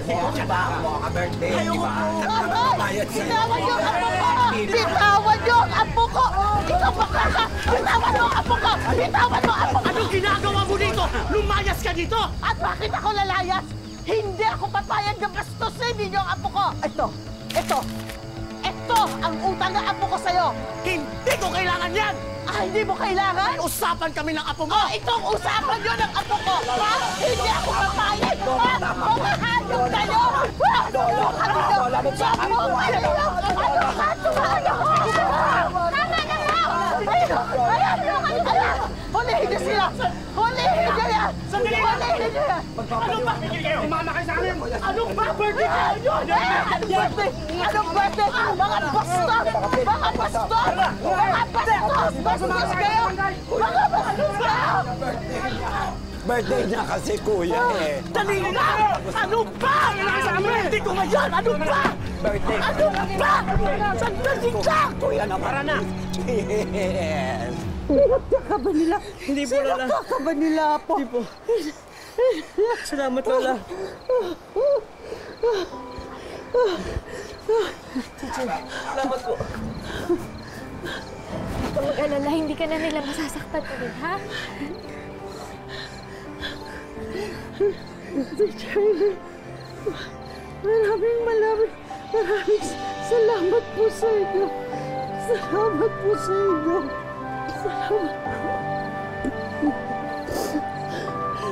Diba? Birthday, diba? Bitawan niyo ang apo ko! Bitawan niyo ang apo ko! Ikaw bakla! Bitawan mo ang apo ko! Bitawan mo ang apo ko! Anong ginagawa mo dito? Lumayas ka dito! At bakit ako lalayas? Hindi ako papayag na bastusin ninyo ang apo ko! Ito ang utang ng apo ko sa'yo! Hindi ko kailangan yan! Hindi mo kailangan? May usapan kami ng apo mo! Itong usapan yun ng apo ko! Ha? Hindi ako papayag! Ha? Mga hayop kayo! Ha? Hulihin niyo sila! Hulihin niyo yan! Sandali! Hulihin niyo yan! Ano ba? Umama kayo sa akin! Ano ba? Birthday ka! Anong birthday? Anong birthday? Mga bastos! Mga bastos! Mga bastos! Bastos kayo! Mga bastos kayo! Birthday niya kasi, kuya eh. Dali na! Ano ba? Birthday ko ngayon! Ano ba? Birthday. Ano ba? Sandali ka! Kuya naman. Para na! Yes. Sinakta ka ba nila? Hindi po, Lola. Sinakta ka ba nila po? Hindi po. Salamat, Lola. Salamat po. Huwag ka mag-alala, hindi ka na nila masasaktan ulit, ha? Charlie, maraming salamat po sa inyo. Salamat po sa inyo. Salamat.